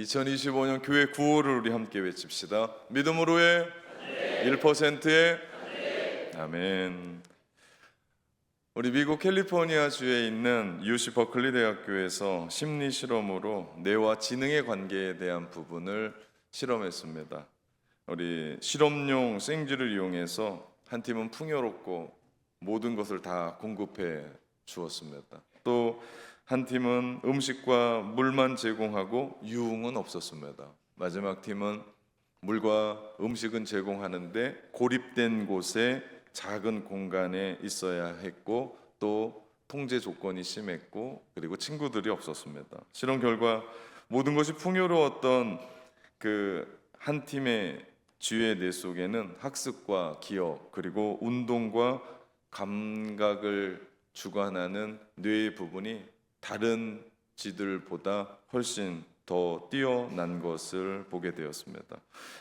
2025년 교회 구호를 우리 함께 외칩시다. 믿음으로의 1%의 아멘. 우리 미국 캘리포니아 주에 있는 UC 버클리 대학교에서 심리 실험으로 뇌와 지능의 관계에 대한 부분을 실험했습니다. 우리 실험용 생쥐를 이용해서 한 팀은 풍요롭고 모든 것을 다 공급해 주었습니다. 또 한 팀은 음식과 물만 제공하고 유흥은 없었습니다. 마지막 팀은 물과 음식은 제공하는데 고립된 곳에 작은 공간에 있어야 했고 또 통제 조건이 심했고 그리고 친구들이 없었습니다. 실험 결과 모든 것이 풍요로웠던 그 한 팀의 쥐의 뇌 속에는 학습과 기억 그리고 운동과 감각을 주관하는 뇌의 부분이 다른 쥐들보다 훨씬 더 뛰어난 것을 보게 되었습니다.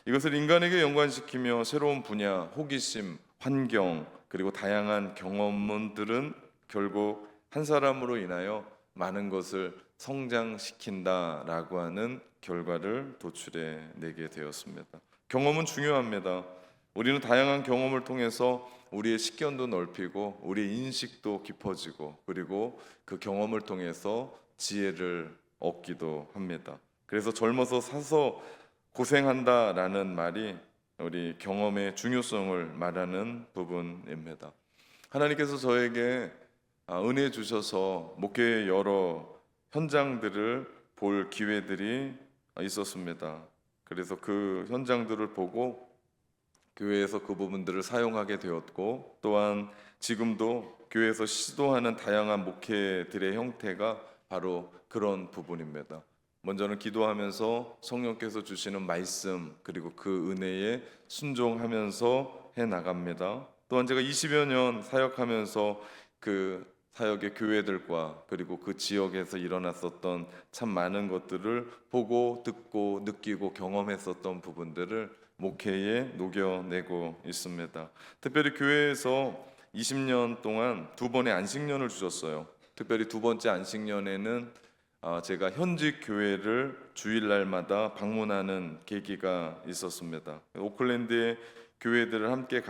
이것을 인간에게 연관시키며 새로운 분야, 호기심, 환경 그리고 다양한 경험들은 결국 한 사람으로 인하여 많은 것을 성장시킨다라고 하는 결과를 도출해 내게 되었습니다. 경험은 중요합니다. 우리는 다양한 경험을 통해서 우리의 식견도 넓히고 우리의 인식도 깊어지고 그리고 그 경험을 통해서 지혜를 얻기도 합니다. 그래서 젊어서 사서 고생한다라는 말이 우리 경험의 중요성을 말하는 부분입니다. 하나님께서 저에게 은혜 주셔서 목회의 여러 현장들을 볼 기회들이 있었습니다. 그래서 그 현장들을 보고 교회에서 그 부분들을 사용하게 되었고 또한 지금도 교회에서 시도하는 다양한 목회들의 형태가 바로 그런 부분입니다. 먼저는 기도하면서 성령께서 주시는 말씀 그리고 그 은혜에 순종하면서 해 나갑니다. 또한 제가 20여 년 사역하면서 그 사역의 교회들과 그리고 그 지역에서 일어났었던 참 많은 것들을 보고 듣고 느끼고 경험했었던 부분들을 목회에 녹여내고 있습니다. 특별히 교회에서 20년 동안 두 번의 안식년을 주셨어요. 특별히 두 번째 안식년에는 제가 현직 교회를 주일날마다 방문하는 계기가 있었습니다. 오클랜드의 교회들을 함께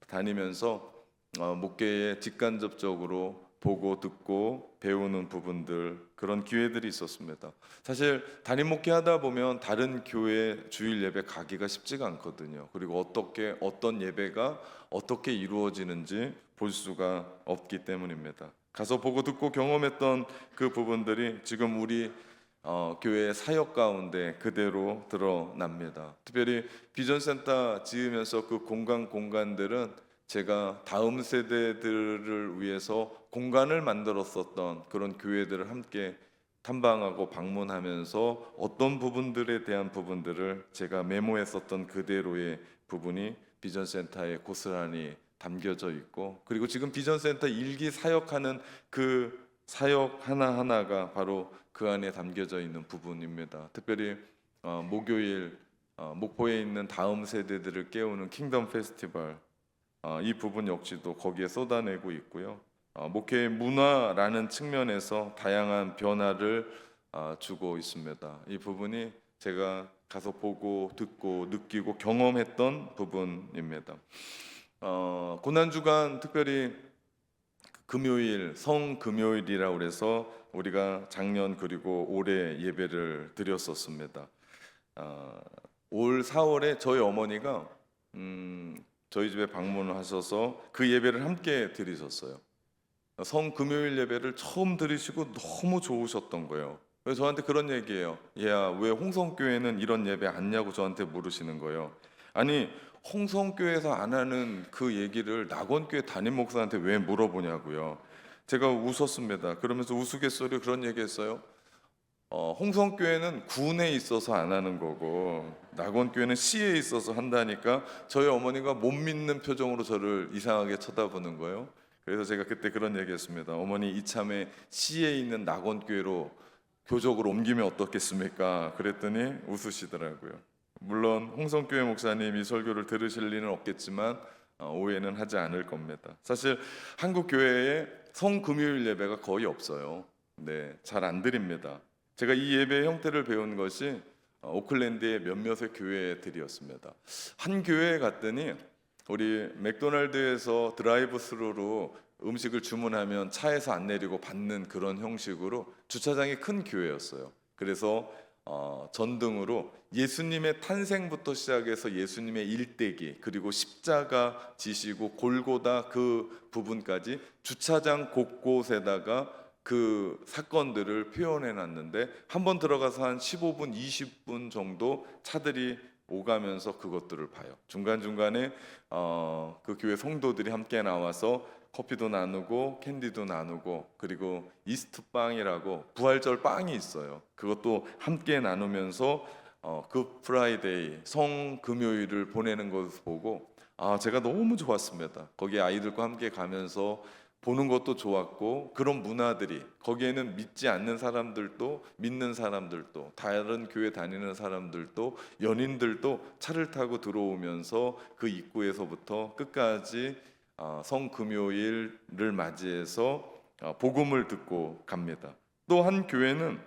다니면서 목회에 직간접적으로 보고 듣고 배우는 부분들 그런 기회들이 있었습니다. 사실 담임 목회하다 보면 다른 교회 주일 예배 가기가 쉽지가 않거든요. 그리고 어떤 예배가 어떻게 이루어지는지 볼 수가 없기 때문입니다. 가서 보고 듣고 경험했던 그 부분들이 지금 우리 교회의 사역 가운데 그대로 드러납니다. 특별히 비전센터 지으면서 그 공간들은 제가 다음 세대들을 위해서 공간을 만들었었던 그런 교회들을 함께 탐방하고 방문하면서 어떤 부분들에 대한 부분들을 제가 메모했었던 그대로의 부분이 비전센터에 고스란히 담겨져 있고 그리고 지금 비전센터 일기 사역하는 그 사역 하나하나가 바로 그 안에 담겨져 있는 부분입니다. 특별히 목요일 목포에 있는 다음 세대들을 깨우는 킹덤 페스티벌 이 부분 역시도 거기에 쏟아내고 있고요. 목회의 문화라는 측면에서 다양한 변화를 주고 있습니다. 이 부분이 제가 가서 보고 듣고 느끼고 경험했던 부분입니다. 고난주간 특별히 금요일 성금요일이라고 그래서 우리가 작년 그리고 올해 예배를 드렸었습니다. 올 4월에 저희 어머니가 저희 집에 방문을 하셔서 그 예배를 함께 드리셨어요. 성금요일 예배를 처음 드리시고 너무 좋으셨던 거예요. 그래서 저한테 그런 얘기예요. 얘야, 왜 홍성교회는 이런 예배 안 냐고 저한테 물으시는 거예요. 아니, 홍성교회에서 안 하는 그 얘기를 낙원교회 담임 목사한테 왜 물어보냐고요. 제가 웃었습니다. 그러면서 우스갯소리로 그런 얘기했어요. 홍성교회는 군에 있어서 안 하는 거고 낙원교회는 시에 있어서 한다니까 저희 어머니가 못 믿는 표정으로 저를 이상하게 쳐다보는 거예요. 그래서 제가 그때 그런 얘기했습니다. 어머니 이참에 시에 있는 낙원교회로 교적으로 옮기면 어떻겠습니까? 그랬더니 웃으시더라고요. 물론 홍성교회 목사님이 이 설교를 들으실 리는 없겠지만 오해는 하지 않을 겁니다. 사실 한국 교회에 성금요일 예배가 거의 없어요. 네, 잘 안 드립니다. 제가 이 예배 형태를 배운 것이 오클랜드의 몇몇의 교회들이었습니다. 한 교회에 갔더니 우리 맥도날드에서 드라이브 스루로 음식을 주문하면 차에서 안 내리고 받는 그런 형식으로 주차장이 큰 교회였어요. 그래서 전등으로 예수님의 탄생부터 시작해서 예수님의 일대기, 그리고 십자가 지시고 골고다 그 부분까지 주차장 곳곳에다가 그 사건들을 표현해 놨는데, 한번 들어가서 한 15분, 20분 정도 차들이 오가면서 그것들을 봐요. 중간중간에 그 교회 성도들이 함께 나와서 커피도 나누고 캔디도 나누고, 그리고 이스트 빵이라고 부활절 빵이 있어요. 그것도 함께 나누면서 그 프라이데이 성금요일을 보내는 것을 보고 제가 너무 좋았습니다. 거기 아이들과 함께 가면서 보는 것도 좋았고, 그런 문화들이 거기에는 믿지 않는 사람들도 믿는 사람들도 다른 교회 다니는 사람들도 연인들도 차를 타고 들어오면서 그 입구에서부터 끝까지 성금요일을 맞이해서 복음을 듣고 갑니다. 또 한 교회는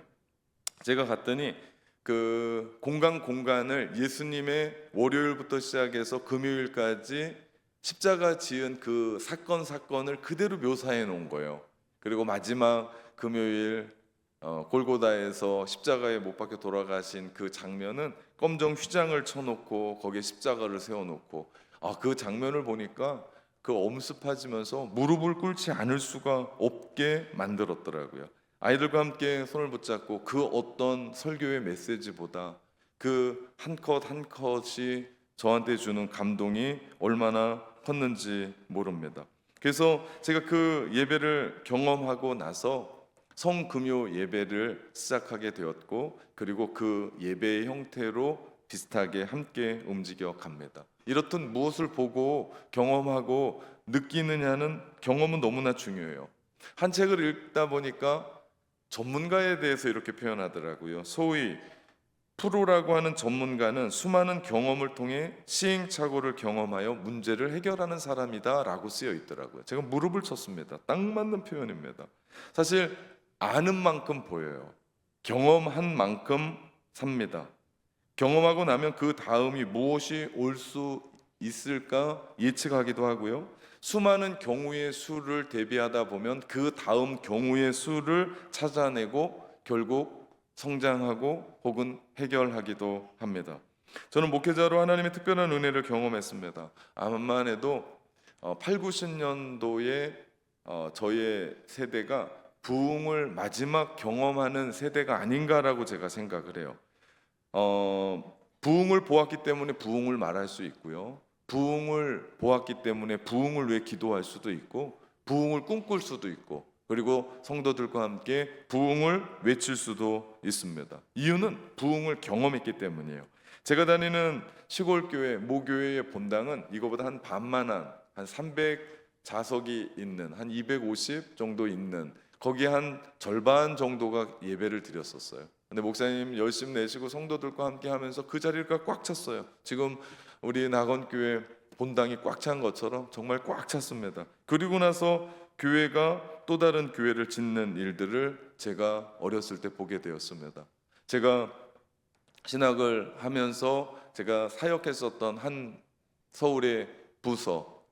제가 갔더니 그 공간을 예수님의 월요일부터 시작해서 금요일까지 십자가 지은 그 사건을 그대로 묘사해 놓은 거예요. 그리고 마지막 금요일 골고다에서 십자가에 못 박혀 돌아가신 그 장면은 검정 휘장을 쳐놓고 거기에 십자가를 세워놓고, 그 장면을 보니까 그 엄습해지면서 무릎을 꿇지 않을 수가 없게 만들었더라고요. 아이들과 함께 손을 붙잡고 그 어떤 설교의 메시지보다 그 한 컷 한 컷이 저한테 주는 감동이 얼마나 컸는지 모릅니다. 그래서 제가 그 예배를 경험하고 나서 성금요 예배를 시작하게 되었고, 그리고 그 예배의 형태로 비슷하게 함께 움직여 갑니다. 이렇듯 무엇을 보고 경험하고 느끼느냐는, 경험은 너무나 중요해요. 한 책을 읽다 보니까 전문가에 대해서 이렇게 표현하더라고요. 소위 프로라고 하는 전문가는 수많은 경험을 통해 시행착오를 경험하여 문제를 해결하는 사람이다 라고 쓰여 있더라고요. 제가 무릎을 쳤습니다. 딱 맞는 표현입니다. 사실 아는 만큼 보여요. 경험한 만큼 삽니다. 경험하고 나면 그 다음이 무엇이 올 수 있을까 예측하기도 하고요. 수많은 경우의 수를 대비하다 보면 그 다음 경우의 수를 찾아내고 결국 성장하고 혹은 해결하기도 합니다. 저는 목회자로 하나님의 특별한 은혜를 경험했습니다. 암만 해도 8, 90년도에 저의 세대가 부흥을 마지막 경험하는 세대가 아닌가라고 제가 생각을 해요. 부흥을 보았기 때문에 부흥을 말할 수 있고요. 부흥을 보았기 때문에 부흥을 위해 기도할 수도 있고, 부흥을 꿈꿀 수도 있고, 그리고 성도들과 함께 부흥을 외칠 수도 있습니다. 이유는 부흥을 경험했기 때문이에요. 제가 다니는 시골 교회 모교회의 본당은 이거보다 한 반만한 한 300좌석이 있는, 한 250 정도 있는, 거기 한 절반 정도가 예배를 드렸었어요. 근데 목사님 열심 내시고 성도들과 함께 하면서 그 자리가 꽉 찼어요. 지금 우리 낙원교회 본당이 꽉 찬 것처럼 정말 꽉 찼습니다. 그리고 나서 교회가 또 다른 교회를 짓는 일들을 제가 어렸을 때 보게 되었습니다. 제가 신학을 하면서 제가 사역했었던 한 서울의 부서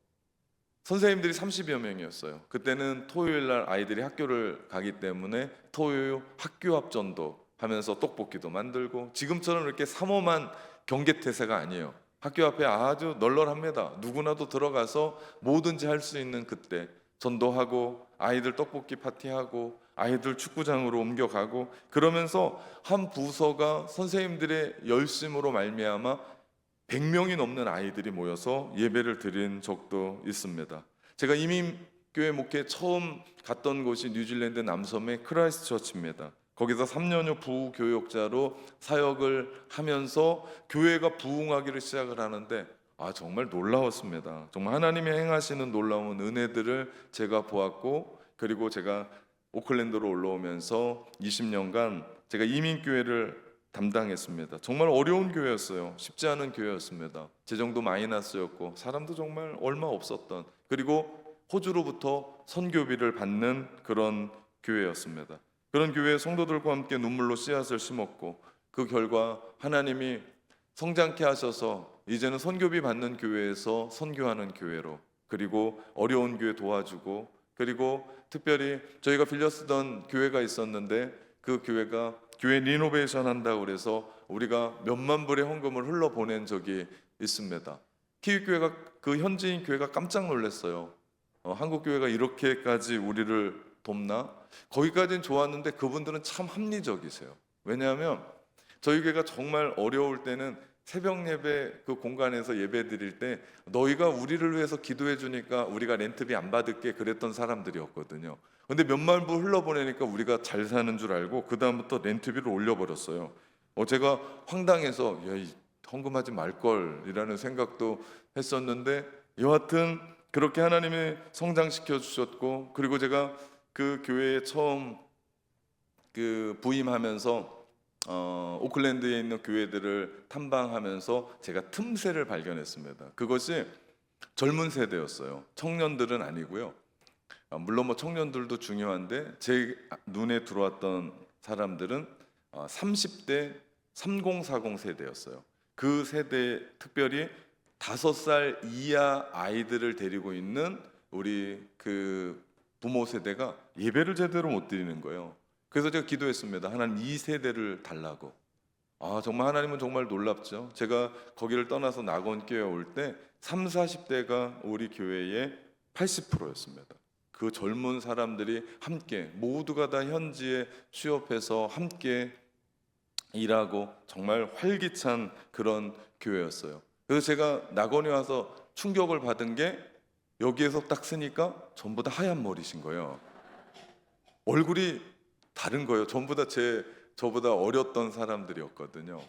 선생님들이 30여 명이었어요. 그때는 토요일 날 아이들이 학교를 가기 때문에 토요일 학교 앞 전도 하면서 떡볶이도 만들고, 지금처럼 이렇게 삼엄한 경계태세가 아니에요. 학교 앞에 아주 널널합니다. 누구나도 들어가서 뭐든지 할 수 있는, 그때 전도하고 아이들 떡볶이 파티하고 아이들 축구장으로 옮겨가고, 그러면서 한 부서가 선생님들의 열심으로 말미암아 100명이 넘는 아이들이 모여서 예배를 드린 적도 있습니다. 제가 이민교회 목회 처음 갔던 곳이 뉴질랜드 남섬의 크라이스트처치입니다. 거기서 3년여 부교역자로 사역을 하면서 교회가 부흥하기를 시작을 하는데 정말 놀라웠습니다. 정말 하나님이 행하시는 놀라운 은혜들을 제가 보았고, 그리고 제가 오클랜드로 올라오면서 20년간 제가 이민교회를 담당했습니다. 정말 어려운 교회였어요. 쉽지 않은 교회였습니다. 재정도 마이너스였고 사람도 정말 얼마 없었던, 그리고 호주로부터 선교비를 받는 그런 교회였습니다. 그런 교회 성도들과 함께 눈물로 씨앗을 심었고, 그 결과 하나님이 성장케 하셔서 이제는 선교비 받는 교회에서 선교하는 교회로, 그리고 어려운 교회 도와주고, 그리고 특별히 저희가 빌려 쓰던 교회가 있었는데 그 교회가 교회 리노베이션 한다고 그래서 우리가 몇만 불의 헌금을 흘러보낸 적이 있습니다. 키윗교회가, 그 현지인 교회가 깜짝 놀랐어요. 한국 교회가 이렇게까지 우리를 돕나? 거기까지는 좋았는데 그분들은 참 합리적이세요. 왜냐하면 저희 교회가 정말 어려울 때는 새벽 예배 그 공간에서 예배 드릴 때 너희가 우리를 위해서 기도해 주니까 우리가 렌트비 안 받을게 그랬던 사람들이었거든요. 근데 몇만 불 흘러보내니까 우리가 잘 사는 줄 알고 그 다음부터 렌트비를 올려버렸어요. 제가 황당해서 이 헌금하지 말걸이라는 생각도 했었는데, 여하튼 그렇게 하나님이 성장시켜 주셨고, 그리고 제가 그 교회에 처음 그 부임하면서 오클랜드에 있는 교회들을 탐방하면서 제가 틈새를 발견했습니다. 그것이 젊은 세대였어요. 청년들은 아니고요. 물론 뭐 청년들도 중요한데 제 눈에 들어왔던 사람들은 30대 3040 세대였어요. 그 세대, 특별히 5살 이하 아이들을 데리고 있는 우리 그 부모 세대가 예배를 제대로 못 드리는 거예요. 그래서 제가 기도했습니다. 하나님, 이 세대를 달라고. 정말 하나님은 정말 놀랍죠. 제가 거기를 떠나서 낙원교회 올 때 30, 40대가 우리 교회의 80%였습니다. 그 젊은 사람들이 함께 모두가 다 현지에 취업해서 함께 일하고 정말 활기찬 그런 교회였어요. 그래서 제가 낙원에 와서 충격을 받은 게, 여기에서 딱 쓰니까 전부 다 하얀 머리신 거예요. 얼굴이 다른 거예요. 전부 다 저보다 어렸던 사람들이었거든요.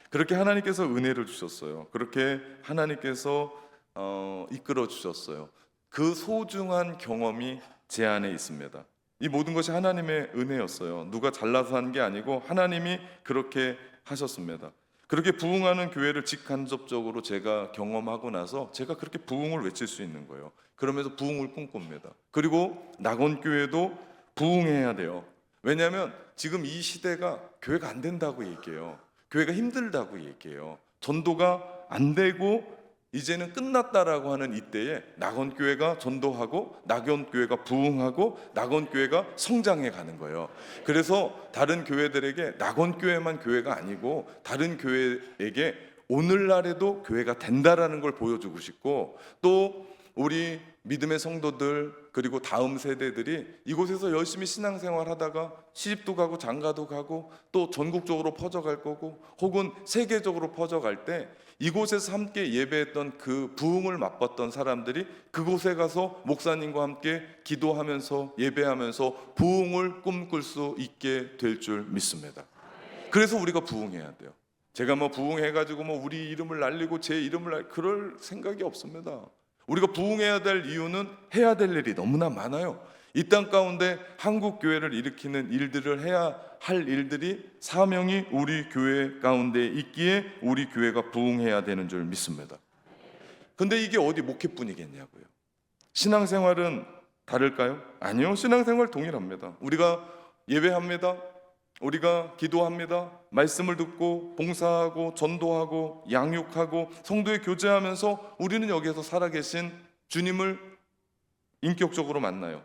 그렇게 하나님께서 은혜를 주셨어요. 그렇게 하나님께서 이끌어 주셨어요. 그 소중한 경험이 제 안에 있습니다. 이 모든 것이 하나님의 은혜였어요. 누가 잘나서 한 게 아니고 하나님이 그렇게 하셨습니다. 그렇게 부흥하는 교회를 직간접적으로 제가 경험하고 나서 제가 그렇게 부흥을 외칠 수 있는 거예요. 그러면서 부흥을 꿈꿉니다. 그리고 낙원교회도 부흥해야 돼요. 왜냐하면 지금 이 시대가 교회가 안 된다고 얘기해요. 교회가 힘들다고 얘기해요. 전도가 안 되고 이제는 끝났다라고 하는 이때에 낙원교회가 전도하고 낙원교회가 부흥하고 낙원교회가 성장해 가는 거예요. 그래서 다른 교회들에게 낙원교회만 교회가 아니고 다른 교회에게 오늘날에도 교회가 된다라는 걸 보여주고 싶고, 또 우리 믿음의 성도들 그리고 다음 세대들이 이곳에서 열심히 신앙생활 하다가 시집도 가고 장가도 가고 또 전국적으로 퍼져갈 거고 혹은 세계적으로 퍼져갈 때 이곳에서 함께 예배했던 그 부흥을 맛봤던 사람들이 그곳에 가서 목사님과 함께 기도하면서 예배하면서 부흥을 꿈꿀 수 있게 될 줄 믿습니다. 그래서 우리가 부흥해야 돼요. 제가 뭐 부흥해가지고 뭐 우리 이름을 날리고 제 이름을 그럴 생각이 없습니다. 우리가 부흥해야 될 이유는 해야 될 일이 너무나 많아요. 이 땅 가운데 한국 교회를 일으키는 일들을 해야 할 일들이 사명이 우리 교회 가운데 있기에 우리 교회가 부흥해야 되는 줄 믿습니다. 근데 이게 어디 목회뿐이겠냐고요. 신앙생활은 다를까요? 아니요, 신앙생활 동일합니다. 우리가 예배합니다. 우리가 기도합니다. 말씀을 듣고 봉사하고 전도하고 양육하고 성도의 교제하면서 우리는 여기에서 살아계신 주님을 인격적으로 만나요.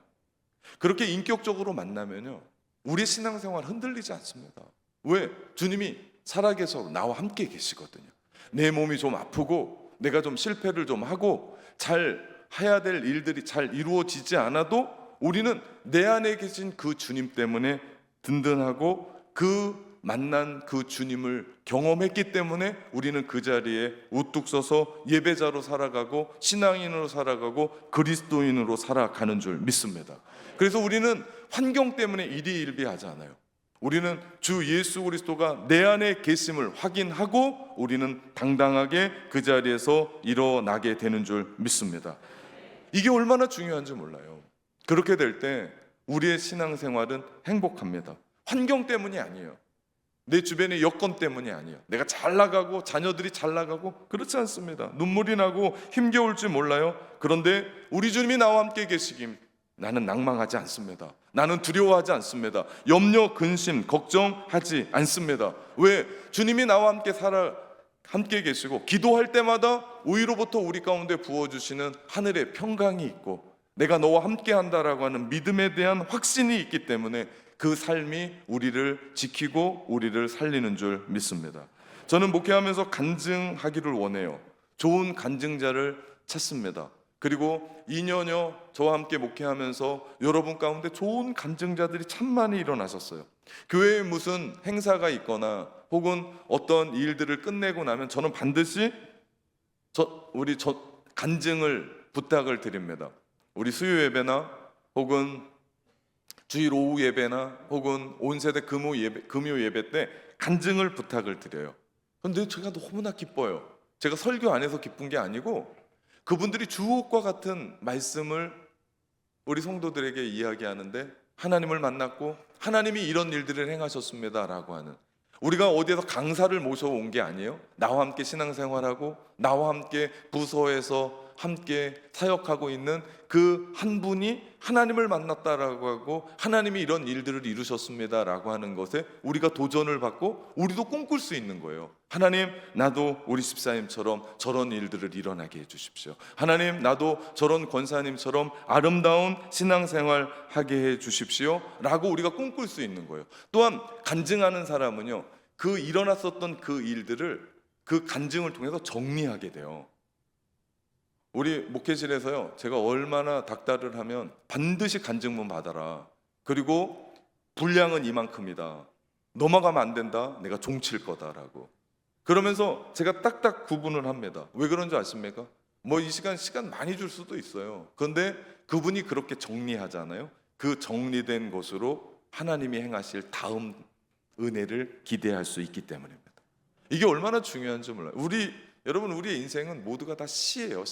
그렇게 인격적으로 만나면요, 우리 신앙생활 흔들리지 않습니다. 왜? 주님이 살아계셔서 나와 함께 계시거든요. 내 몸이 좀 아프고 내가 좀 실패를 좀 하고 잘 해야 될 일들이 잘 이루어지지 않아도 우리는 내 안에 계신 그 주님 때문에 든든하고 그 만난 그 주님을 경험했기 때문에 우리는 그 자리에 우뚝 서서 예배자로 살아가고 신앙인으로 살아가고 그리스도인으로 살아가는 줄 믿습니다. 그래서 우리는 환경 때문에 일희일비하지 않아요. 우리는 주 예수 그리스도가 내 안에 계심을 확인하고 우리는 당당하게 그 자리에서 일어나게 되는 줄 믿습니다. 이게 얼마나 중요한지 몰라요. 그렇게 될 때 우리의 신앙생활은 행복합니다. 환경 때문이 아니에요. 내 주변의 여건 때문이 아니에요. 내가 잘 나가고 자녀들이 잘 나가고 그렇지 않습니다. 눈물이 나고 힘겨울지 몰라요. 그런데 우리 주님이 나와 함께 계시기 나는 낭망하지 않습니다. 나는 두려워하지 않습니다. 염려, 근심, 걱정하지 않습니다. 왜? 주님이 나와 함께 계시고 기도할 때마다 위로부터 우리 가운데 부어주시는 하늘의 평강이 있고 내가 너와 함께 한다라고 하는 믿음에 대한 확신이 있기 때문에 그 삶이 우리를 지키고 우리를 살리는 줄 믿습니다. 저는 목회하면서 간증하기를 원해요. 좋은 간증자를 찾습니다. 그리고 2년여 저와 함께 목회하면서 여러분 가운데 좋은 간증자들이 참 많이 일어나셨어요. 교회에 무슨 행사가 있거나 혹은 어떤 일들을 끝내고 나면 저는 반드시 우리 간증을 부탁을 드립니다. 우리 수요 예배나 혹은 주일 오후 예배나 혹은 온 세대 금요 예배 때 간증을 부탁을 드려요. 그런데 제가 너무나 기뻐요. 제가 설교 안에서 기쁜 게 아니고 그분들이 주옥과 같은 말씀을 우리 성도들에게 이야기하는데 하나님을 만났고 하나님이 이런 일들을 행하셨습니다 라고 하는, 우리가 어디에서 강사를 모셔온 게 아니에요. 나와 함께 신앙생활하고 나와 함께 부서에서 함께 사역하고 있는 그 한 분이 하나님을 만났다라고 하고 하나님이 이런 일들을 이루셨습니다 라고 하는 것에 우리가 도전을 받고 우리도 꿈꿀 수 있는 거예요. 하나님, 나도 우리 집사님처럼 저런 일들을 일어나게 해주십시오. 하나님, 나도 저런 권사님처럼 아름다운 신앙생활 하게 해주십시오 라고 우리가 꿈꿀 수 있는 거예요. 또한 간증하는 사람은요, 그 일어났었던 그 일들을 그 간증을 통해서 정리하게 돼요. 우리 목회실에서요, 제가 얼마나 닥달을 하면 반드시 간증문 받아라. 그리고 분량은 이만큼이다. 넘어가면 안 된다. 내가 종칠 거다라고. 그러면서 제가 딱딱 구분을 합니다. 왜 그런지 아십니까? 뭐 이 시간 많이 줄 수도 있어요. 그런데 그분이 그렇게 정리하잖아요. 그 정리된 것으로 하나님이 행하실 다음 은혜를 기대할 수 있기 때문입니다. 이게 얼마나 중요한지 몰라요. 여러분, 우리의 인생은 모두가 다 시예요.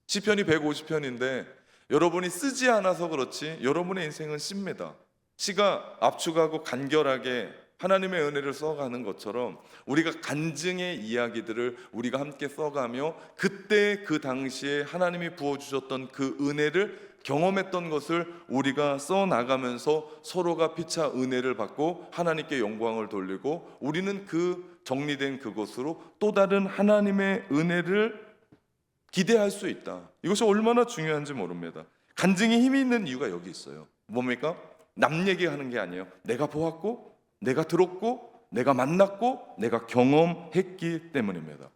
시편이 150편인데 여러분이 쓰지 않아서 그렇지 여러분의 인생은 시입니다. 시가 압축하고 간결하게 하나님의 은혜를 써가는 것처럼 우리가 간증의 이야기들을 우리가 함께 써가며 그때 그 당시에 하나님이 부어주셨던 그 은혜를 경험했던 것을 우리가 써나가면서 서로가 피차 은혜를 받고 하나님께 영광을 돌리고 우리는 그 정리된 그것으로 또 다른 하나님의 은혜를 기대할 수 있다. 이것이 얼마나 중요한지 모릅니다. 간증이 힘이 있는 이유가 여기 있어요. 뭡니까? 남 얘기하는 게 아니에요. 내가 보았고 내가 들었고 내가 만났고 내가 경험했기 때문입니다.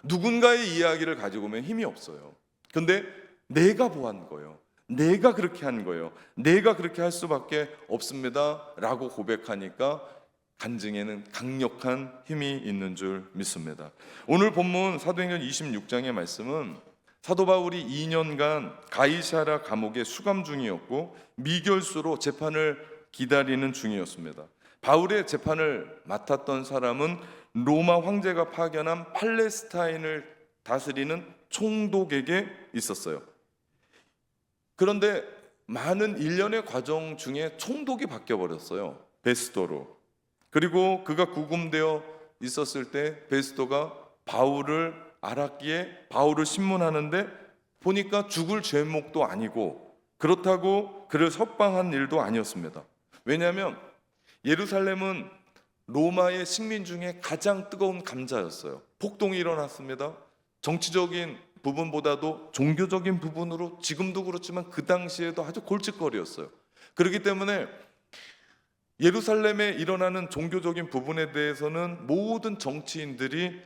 누군가의 이야기를 가지고 오면 힘이 없어요. 근데 내가 보았는 거예요. 내가 그렇게 한 거예요. 내가 그렇게 할 수밖에 없습니다 라고 고백하니까 간증에는 강력한 힘이 있는 줄 믿습니다. 오늘 본문 사도행전 26장의 말씀은 사도 바울이 2년간 가이사랴 감옥에 수감 중이었고 미결수로 재판을 기다리는 중이었습니다. 바울의 재판을 맡았던 사람은 로마 황제가 파견한 팔레스타인을 다스리는 총독에게 있었어요. 그런데 많은 일련의 과정 중에 총독이 바뀌어버렸어요. 베스도로. 그리고 그가 구금되어 있었을 때 베스도가 바울을 알았기에 바울을 신문하는데 보니까 죽을 죄목도 아니고 그렇다고 그를 석방한 일도 아니었습니다. 왜냐하면 예루살렘은 로마의 식민 중에 가장 뜨거운 감자였어요. 폭동이 일어났습니다. 정치적인 부분보다도 종교적인 부분으로 지금도 그렇지만 그 당시에도 아주 골칫거리였어요. 그렇기 때문에 예루살렘에 일어나는 종교적인 부분에 대해서는 모든 정치인들이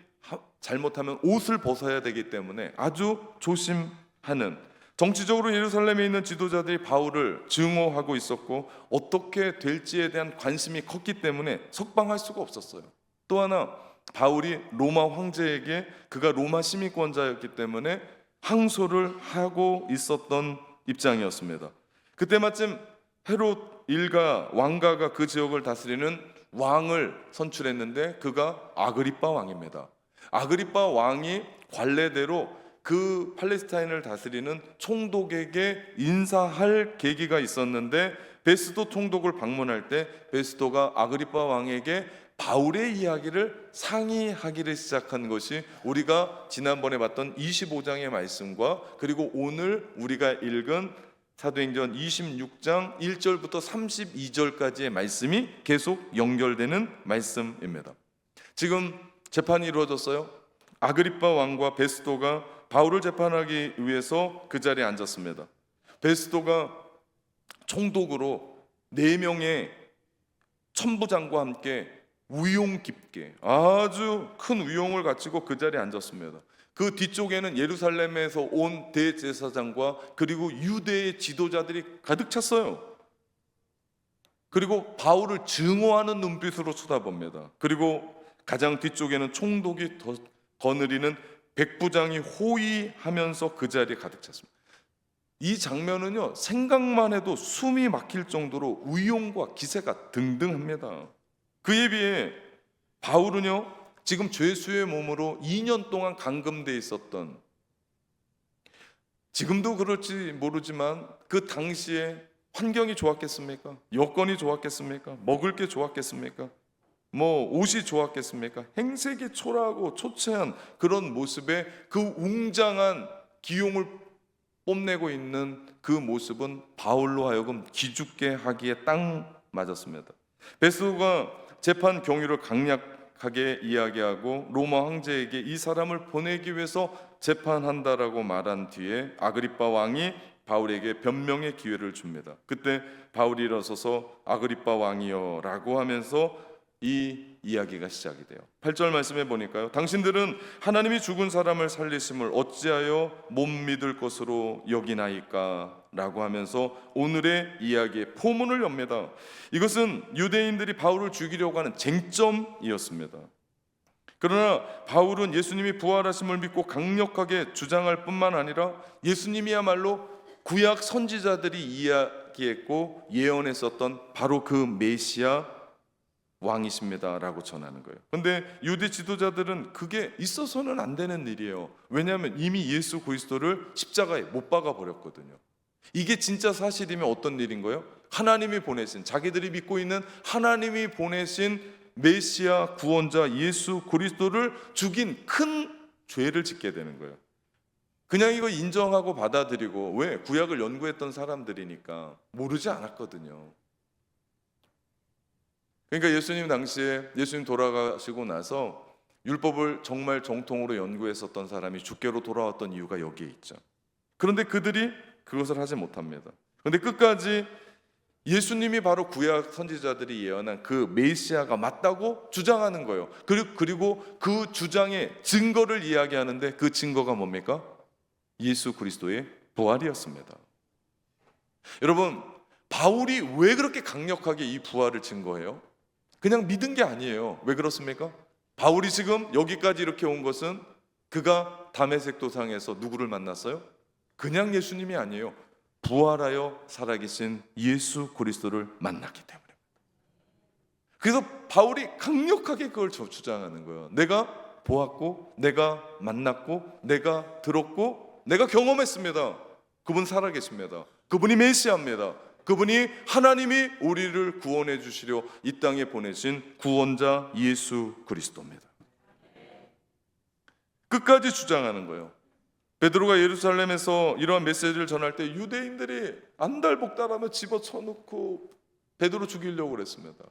잘못하면 옷을 벗어야 되기 때문에 아주 조심하는, 정치적으로 예루살렘에 있는 지도자들이 바울을 증오하고 있었고 어떻게 될지에 대한 관심이 컸기 때문에 석방할 수가 없었어요. 또 하나, 바울이 로마 황제에게, 그가 로마 시민권자였기 때문에 항소를 하고 있었던 입장이었습니다. 그때 마침 헤롯 왕가가 그 지역을 다스리는 왕을 선출했는데 그가 아그리빠 왕입니다. 아그리빠 왕이 관례대로 그 팔레스타인을 다스리는 총독에게 인사할 계기가 있었는데 베스도 총독을 방문할 때 베스도가 아그리빠 왕에게 바울의 이야기를 상의하기를 시작한 것이 우리가 지난번에 봤던 25장의 말씀과 그리고 오늘 우리가 읽은 사도행전 26장 1절부터 32절까지의 말씀이 계속 연결되는 말씀입니다. 지금 재판이 이루어졌어요. 아그리빠 왕과 베스도가 바울을 재판하기 위해서 그 자리에 앉았습니다. 베스도가 총독으로 4명의 천부장과 함께 위용 깊게 아주 큰 위용을 갖추고 그 자리에 앉았습니다. 그 뒤쪽에는 예루살렘에서 온 대제사장과 그리고 유대의 지도자들이 가득 찼어요. 그리고 바울을 증오하는 눈빛으로 쳐다봅니다. 그리고 가장 뒤쪽에는 총독이 거느리는 백부장이 호위하면서 그 자리에 가득 찼습니다. 이 장면은요, 생각만 해도 숨이 막힐 정도로 위용과 기세가 등등합니다. 그에 비해 바울은요, 지금 죄수의 몸으로 2년 동안 감금돼 있었던, 지금도 그럴지 모르지만 그 당시에 환경이 좋았겠습니까? 여건이 좋았겠습니까? 먹을 게 좋았겠습니까? 옷이 좋았겠습니까? 행색이 초라하고 초췌한 그런 모습에 그 웅장한 기용을 뽐내고 있는 그 모습은 바울로 하여금 기죽게 하기에 딱 맞았습니다. 베스도가 재판 경위를 강력하게 이야기하고 로마 황제에게 이 사람을 보내기 위해서 재판한다라고 말한 뒤에 아그리빠 왕이 바울에게 변명의 기회를 줍니다. 그때 바울이 일어서서 아그리빠 왕이여 라고 하면서 이 이야기가 시작이 돼요. 8절 말씀에 보니까요, 당신들은 하나님이 죽은 사람을 살리심을 어찌하여 못 믿을 것으로 여기나이까 라고 하면서 오늘의 이야기의 포문을 엽니다. 이것은 유대인들이 바울을 죽이려고 하는 쟁점이었습니다. 그러나 바울은 예수님이 부활하심을 믿고 강력하게 주장할 뿐만 아니라 예수님이야말로 구약 선지자들이 이야기했고 예언했었던 바로 그 메시아 왕이십니다라고 전하는 거예요. 근데 유대 지도자들은 그게 있어서는 안 되는 일이에요. 왜냐하면 이미 예수 그리스도를 십자가에 못 박아 버렸거든요. 이게 진짜 사실이면 어떤 일인 거예요? 하나님이 보내신, 자기들이 믿고 있는 하나님이 보내신 메시아 구원자 예수 그리스도를 죽인 큰 죄를 짓게 되는 거예요. 그냥 이거 인정하고 받아들이고, 왜? 구약을 연구했던 사람들이니까 모르지 않았거든요. 그러니까 예수님 당시에 예수님 돌아가시고 나서 율법을 정말 정통으로 연구했었던 사람이 주께로 돌아왔던 이유가 여기에 있죠. 그런데 그들이 그것을 하지 못합니다. 그런데 끝까지 예수님이 바로 구약 선지자들이 예언한 그 메시아가 맞다고 주장하는 거예요. 그리고 그 주장의 증거를 이야기하는데 그 증거가 뭡니까? 예수 그리스도의 부활이었습니다. 여러분, 바울이 왜 그렇게 강력하게 이 부활을 증거해요? 그냥 믿은 게 아니에요. 왜 그렇습니까? 바울이 지금 여기까지 이렇게 온 것은 그가 다메섹 도상에서 누구를 만났어요? 그냥 예수님이 아니에요. 부활하여 살아계신 예수 그리스도를 만났기 때문에. 그래서 바울이 강력하게 그걸 주장하는 거예요. 내가 보았고, 내가 만났고, 내가 들었고, 내가 경험했습니다. 그분 살아계십니다. 그분이 메시아입니다. 그분이 하나님이 우리를 구원해 주시려 이 땅에 보내신 구원자 예수 그리스도입니다. 끝까지 주장하는 거예요. 베드로가 예루살렘에서 이러한 메시지를 전할 때 유대인들이 안달복달하며 집어쳐놓고 베드로 죽이려고 그랬습니다.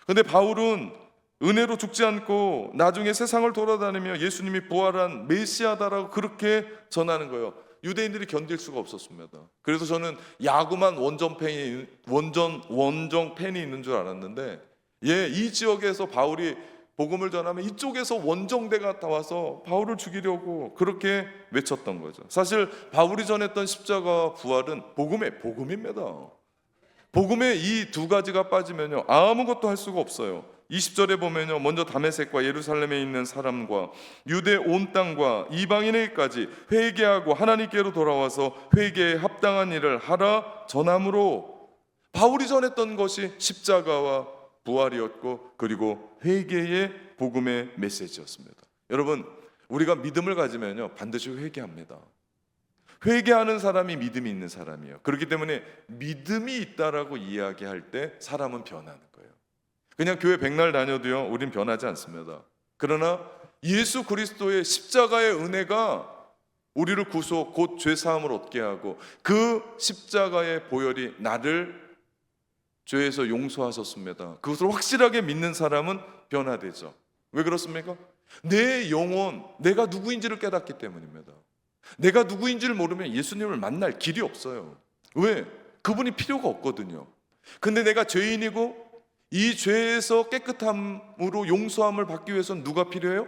그런데 바울은 은혜로 죽지 않고 나중에 세상을 돌아다니며 예수님이 부활한 메시아다라고 그렇게 전하는 거예요. 유대인들이 견딜 수가 없었습니다. 그래서 저는 야구만 원정 팬이 있는 줄 알았는데, 이 지역에서 바울이 복음을 전하면 이쪽에서 원정대가 다 와서 바울을 죽이려고 그렇게 외쳤던 거죠. 사실 바울이 전했던 십자가 부활은 복음의 복음입니다. 복음에 이 두 가지가 빠지면요 아무것도 할 수가 없어요. 20절에 보면요, 먼저 다메섹과 예루살렘에 있는 사람과 유대 온 땅과 이방인에게까지 회개하고 하나님께로 돌아와서 회개에 합당한 일을 하라 전함으로, 바울이 전했던 것이 십자가와 부활이었고 그리고 회개의 복음의 메시지였습니다. 여러분, 우리가 믿음을 가지면요 반드시 회개합니다. 회개하는 사람이 믿음이 있는 사람이에요. 그렇기 때문에 믿음이 있다라고 이야기할 때 사람은 변하는 거예요. 그냥 교회 백날 다녀도요 우린 변하지 않습니다. 그러나 예수 그리스도의 십자가의 은혜가 우리를 구속 곧 죄사함을 얻게 하고 그 십자가의 보혈이 나를 죄에서 용서하셨습니다. 그것을 확실하게 믿는 사람은 변화되죠. 왜 그렇습니까? 내 영혼, 내가 누구인지를 깨닫기 때문입니다. 내가 누구인지를 모르면 예수님을 만날 길이 없어요. 왜? 그분이 필요가 없거든요. 근데 내가 죄인이고 이 죄에서 깨끗함으로 용서함을 받기 위해서는 누가 필요해요?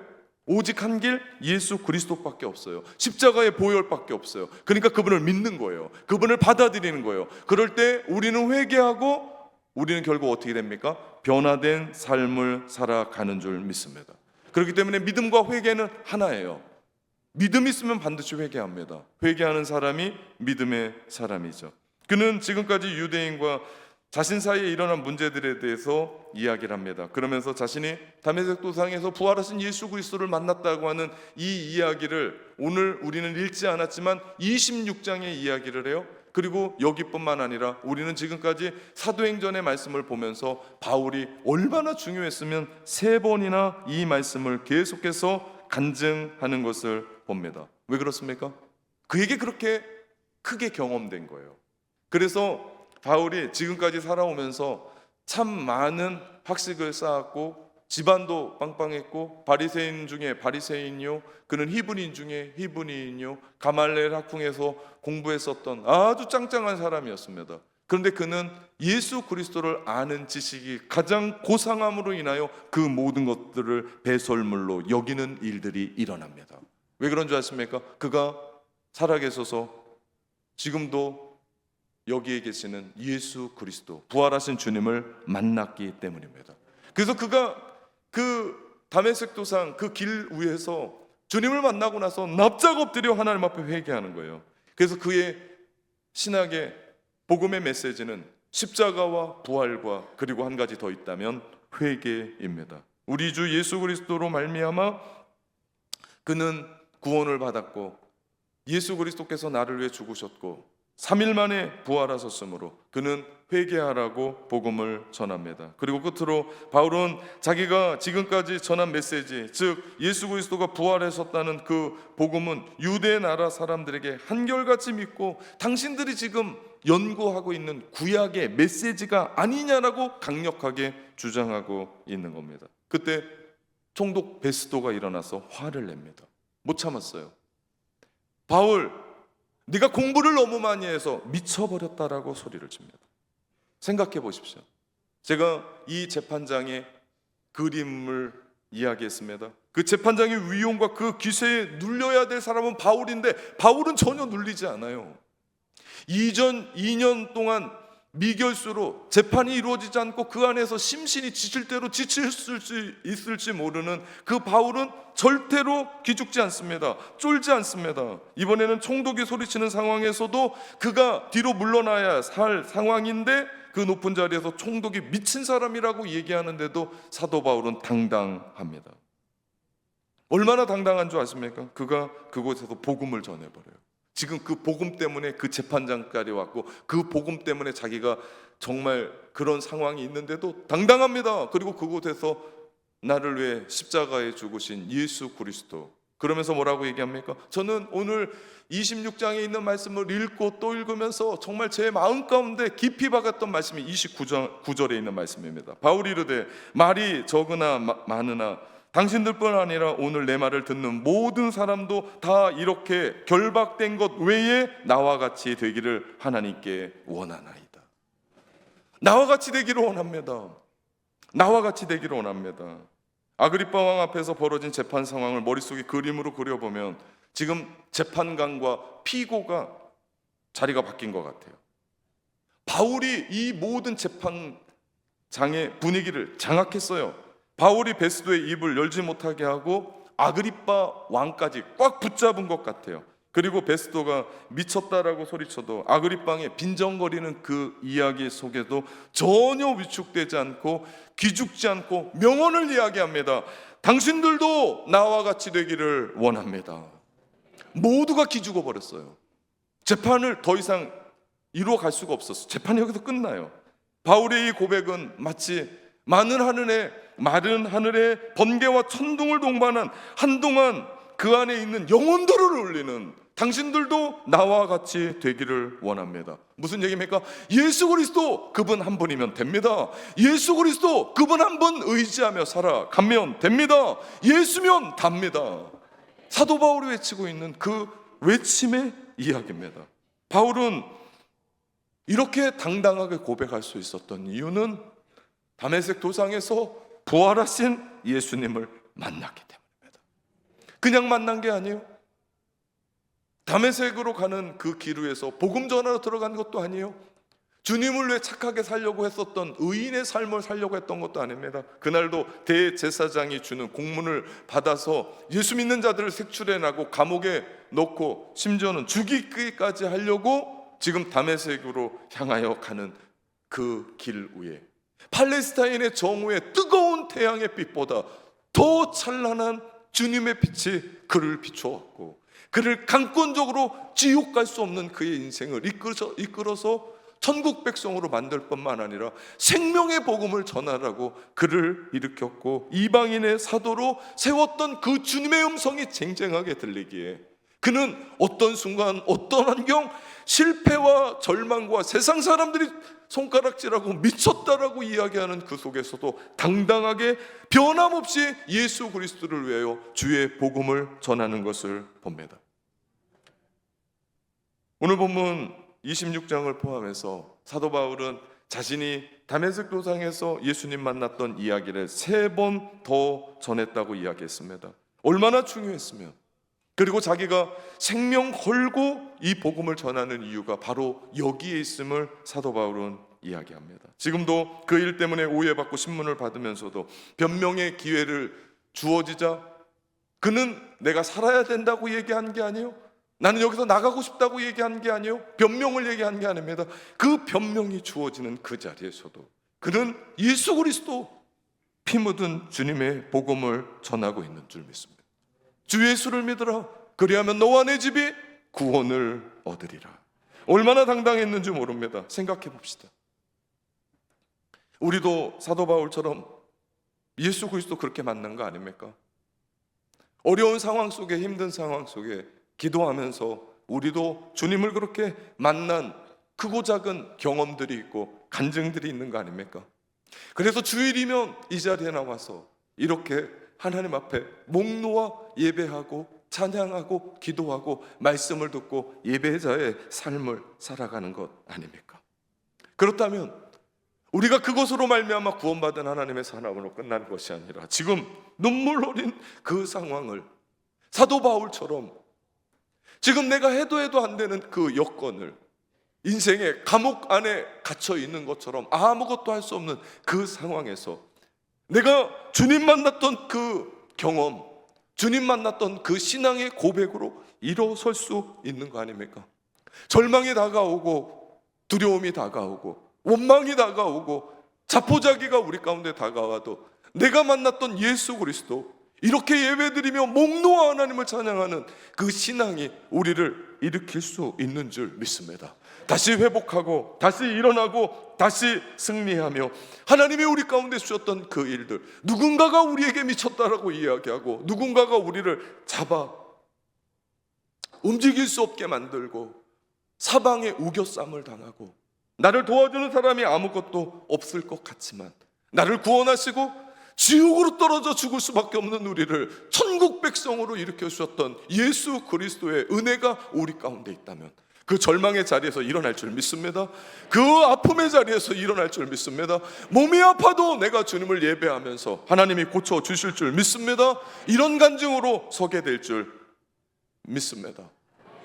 오직 한 길, 예수 그리스도밖에 없어요. 십자가의 보혈밖에 없어요. 그러니까 그분을 믿는 거예요. 그분을 받아들이는 거예요. 그럴 때 우리는 회개하고 우리는 결국 어떻게 됩니까? 변화된 삶을 살아가는 줄 믿습니다. 그렇기 때문에 믿음과 회개는 하나예요. 믿음이 있으면 반드시 회개합니다. 회개하는 사람이 믿음의 사람이죠. 그는 지금까지 유대인과 자신 사이에 일어난 문제들에 대해서 이야기를 합니다. 그러면서 자신이 다메섹 도상에서 부활하신 예수 그리스도를 만났다고 하는 이 이야기를 오늘 우리는 읽지 않았지만 26장의 이야기를 해요. 그리고 여기뿐만 아니라 우리는 지금까지 사도행전의 말씀을 보면서 바울이 얼마나 중요했으면 3번이나 이 말씀을 계속해서 간증하는 것을 봅니다. 왜 그렇습니까? 그에게 그렇게 크게 경험된 거예요. 그래서 바울이 지금까지 살아오면서 참 많은 학식을 쌓았고 집안도 빵빵했고 바리새인 중에 바리새인이요, 그는 히브리인 중에 히브리인이요, 가말레엘 학궁에서 공부했었던 아주 짱짱한 사람이었습니다. 그런데 그는 예수 그리스도를 아는 지식이 가장 고상함으로 인하여 그 모든 것들을 배설물로 여기는 일들이 일어납니다. 왜 그런 줄 아십니까? 그가 살아계셔서 지금도 여기에 계시는 예수 그리스도, 부활하신 주님을 만났기 때문입니다. 그래서 그가 그 다메섹 도상 그 길 위에서 주님을 만나고 나서 납작 엎드려 하나님 앞에 회개하는 거예요. 그래서 그의 신학의 복음의 메시지는 십자가와 부활과 그리고 한 가지 더 있다면 회개입니다. 우리 주 예수 그리스도로 말미암아 그는 구원을 받았고 예수 그리스도께서 나를 위해 죽으셨고 3일 만에 부활하셨으므로 그는 회개하라고 복음을 전합니다. 그리고 끝으로 바울은 자기가 지금까지 전한 메시지, 즉 예수 그리스도가 부활하셨다는 그 복음은 유대 나라 사람들에게 한결같이 믿고 당신들이 지금 연구하고 있는 구약의 메시지가 아니냐라고 강력하게 주장하고 있는 겁니다. 그때 총독 베스도가 일어나서 화를 냅니다. 못 참았어요. 바울, 네가 공부를 너무 많이 해서 미쳐버렸다라고 소리를 칩니다. 생각해 보십시오. 제가 이 재판장의 그림을 이야기했습니다. 그 재판장의 위용과 그 기세에 눌려야 될 사람은 바울인데 바울은 전혀 눌리지 않아요. 이전 2년 동안 미결수로 재판이 이루어지지 않고 그 안에서 심신이 지칠 대로 지칠지 모르는 그 바울은 절대로 기죽지 않습니다. 쫄지 않습니다. 이번에는 총독이 소리치는 상황에서도 그가 뒤로 물러나야 할 상황인데 그 높은 자리에서 총독이 미친 사람이라고 얘기하는데도 사도 바울은 당당합니다. 얼마나 당당한 줄 아십니까? 그가 그곳에서 복음을 전해버려요. 지금 그 복음 때문에 그 재판장까지 왔고 그 복음 때문에 자기가 정말 그런 상황이 있는데도 당당합니다. 그리고 그곳에서 나를 위해 십자가에 죽으신 예수 그리스도, 그러면서 뭐라고 얘기합니까? 저는 오늘 26장에 있는 말씀을 읽고 또 읽으면서 정말 제 마음 가운데 깊이 박았던 말씀이 29절에 있는 말씀입니다. 바울이 이르되 말이 적으나 많으나 당신들뿐 아니라 오늘 내 말을 듣는 모든 사람도 다 이렇게 결박된 것 외에 나와 같이 되기를 하나님께 원하나이다. 나와 같이 되기를 원합니다. 나와 같이 되기를 원합니다. 아그리빠 왕 앞에서 벌어진 재판 상황을 머릿속에 그림으로 그려보면 지금 재판관과 피고가 자리가 바뀐 것 같아요. 바울이 이 모든 재판장의 분위기를 장악했어요. 바울이 베스도의 입을 열지 못하게 하고 아그리빠 왕까지 꽉 붙잡은 것 같아요. 그리고 베스도가 미쳤다라고 소리쳐도 아그리빠의 빈정거리는 그 이야기 속에도 전혀 위축되지 않고 기죽지 않고 명언을 이야기합니다. 당신들도 나와 같이 되기를 원합니다. 모두가 기죽어 버렸어요. 재판을 더 이상 이루어갈 수가 없었어요. 재판이 여기서 끝나요. 바울의 이 고백은 마치 마른 하늘에 번개와 천둥을 동반한 한동안 그 안에 있는 영혼들을 울리는 당신들도 나와 같이 되기를 원합니다. 무슨 얘기입니까? 예수 그리스도 그분 한 분이면 됩니다. 예수 그리스도 그분 한 분 의지하며 살아가면 됩니다. 예수면 답니다. 사도 바울이 외치고 있는 그 외침의 이야기입니다. 바울은 이렇게 당당하게 고백할 수 있었던 이유는 다메섹 도상에서 부활하신 예수님을 만났기 때문입니다. 그냥 만난 게 아니에요. 다메섹으로 가는 그 길 위에서 복음 전하러 들어간 것도 아니에요. 주님을 위해 착하게 살려고 했었던 의인의 삶을 살려고 했던 것도 아닙니다. 그날도 대제사장이 주는 공문을 받아서 예수 믿는 자들을 색출해내고 감옥에 넣고 심지어는 죽이기까지 하려고 지금 다메섹으로 향하여 가는 그 길 위에 팔레스타인의 정오의 뜨거운 태양의 빛보다 더 찬란한 주님의 빛이 그를 비추었고, 그를 강권적으로 지옥 갈 수 없는 그의 인생을 이끌어서 천국 백성으로 만들 뿐만 아니라 생명의 복음을 전하라고 그를 일으켰고, 이방인의 사도로 세웠던 그 주님의 음성이 쟁쟁하게 들리기에 그는 어떤 순간 어떤 환경, 실패와 절망과 세상 사람들이 손가락질하고 미쳤다라고 이야기하는 그 속에서도 당당하게 변함없이 예수 그리스도를 위하여 주의 복음을 전하는 것을 봅니다. 오늘 본문 26장을 포함해서 사도 바울은 자신이 다메섹 도상에서 예수님 만났던 이야기를 3번 더 전했다고 이야기했습니다. 얼마나 중요했으면, 그리고 자기가 생명 걸고 이 복음을 전하는 이유가 바로 여기에 있음을 사도 바울은 이야기합니다. 지금도 그 일 때문에 오해받고 신문을 받으면서도 변명의 기회를 주어지자 그는 내가 살아야 된다고 얘기한 게 아니에요. 나는 여기서 나가고 싶다고 얘기한 게 아니에요. 변명을 얘기한 게 아닙니다. 그 변명이 주어지는 그 자리에서도 그는 예수 그리스도 피 묻은 주님의 복음을 전하고 있는 줄 믿습니다. 주 예수를 믿으라. 그리하면 너와 내 집이 구원을 얻으리라. 얼마나 당당했는지 모릅니다. 생각해 봅시다. 우리도 사도 바울처럼 예수 그리스도 그렇게 만난 거 아닙니까? 어려운 상황 속에, 힘든 상황 속에 기도하면서 우리도 주님을 그렇게 만난 크고 작은 경험들이 있고 간증들이 있는 거 아닙니까? 그래서 주일이면 이 자리에 나와서 이렇게 하나님 앞에 목 놓아 예배하고 찬양하고 기도하고 말씀을 듣고 예배자의 삶을 살아가는 것 아닙니까? 그렇다면 우리가 그것으로 말미암아 구원받은 하나님의 사람으로 끝난 것이 아니라 지금 눈물 흘린 그 상황을 사도 바울처럼 지금 내가 해도 안 되는 그 여건을 인생의 감옥 안에 갇혀 있는 것처럼 아무것도 할 수 없는 그 상황에서 내가 주님 만났던 그 경험, 주님 만났던 그 신앙의 고백으로 일어설 수 있는 거 아닙니까? 절망이 다가오고 두려움이 다가오고 원망이 다가오고 자포자기가 우리 가운데 다가와도 내가 만났던 예수 그리스도, 이렇게 예배드리며 목 놓아 하나님을 찬양하는 그 신앙이 우리를 일으킬 수 있는 줄 믿습니다. 다시 회복하고 다시 일어나고 다시 승리하며 하나님이 우리 가운데 주셨던 그 일들, 누군가가 우리에게 미쳤다라고 이야기하고 누군가가 우리를 잡아 움직일 수 없게 만들고 사방에 우겨쌈을 당하고 나를 도와주는 사람이 아무것도 없을 것 같지만 나를 구원하시고 지옥으로 떨어져 죽을 수밖에 없는 우리를 천국 백성으로 일으켜 주셨던 예수 그리스도의 은혜가 우리 가운데 있다면 그 절망의 자리에서 일어날 줄 믿습니다. 그 아픔의 자리에서 일어날 줄 믿습니다. 몸이 아파도 내가 주님을 예배하면서 하나님이 고쳐주실 줄 믿습니다. 이런 간증으로 서게 될 줄 믿습니다.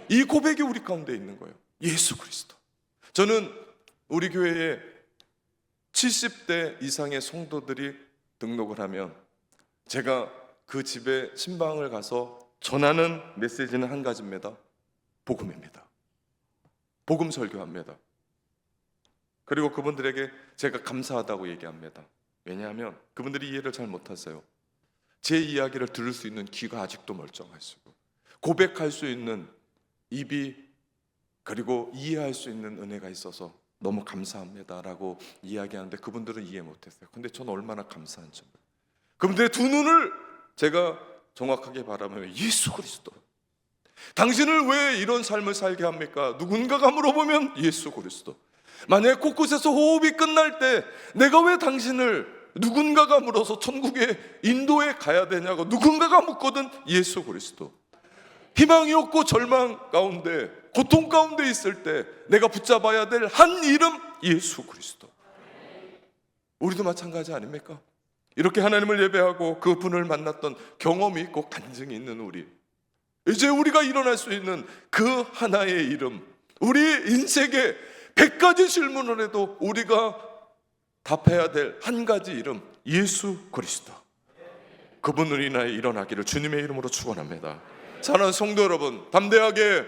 이 고백이 우리 가운데 있는 거예요. 예수 그리스도. 저는 우리 교회에 70대 이상의 성도들이 등록을 하면 제가 그 집에 신방을 가서 전하는 메시지는 한 가지입니다. 복음입니다. 복음 설교합니다. 그리고 그분들에게 제가 감사하다고 얘기합니다. 왜냐하면 그분들이 이해를 잘 못하세요. 제 이야기를 들을 수 있는 귀가 아직도 멀쩡하시고 고백할 수 있는 입이, 그리고 이해할 수 있는 은혜가 있어서 너무 감사합니다라고 이야기하는데 그분들은 이해 못했어요. 근데 저는 얼마나 감사한지. 그분들의 두 눈을 제가 정확하게 바라보면 예수 그리스도, 당신을 왜 이런 삶을 살게 합니까? 누군가가 물어보면 예수 그리스도. 만약에 곳곳에서 호흡이 끝날 때 내가 왜 당신을, 누군가가 물어서 천국에 인도에 가야 되냐고 누군가가 묻거든 예수 그리스도. 희망이 없고 절망 가운데, 고통 가운데 있을 때 내가 붙잡아야 될 한 이름, 예수 그리스도. 우리도 마찬가지 아닙니까? 이렇게 하나님을 예배하고 그분을 만났던 경험이 있고 간증이 있는 우리, 이제 우리가 일어날 수 있는 그 하나의 이름, 우리 인생에 100가지 질문을 해도 우리가 답해야 될 한 가지 이름, 예수 그리스도. 그분을 인하여 일어나기를 주님의 이름으로 축원합니다. 사랑하는 성도 여러분, 담대하게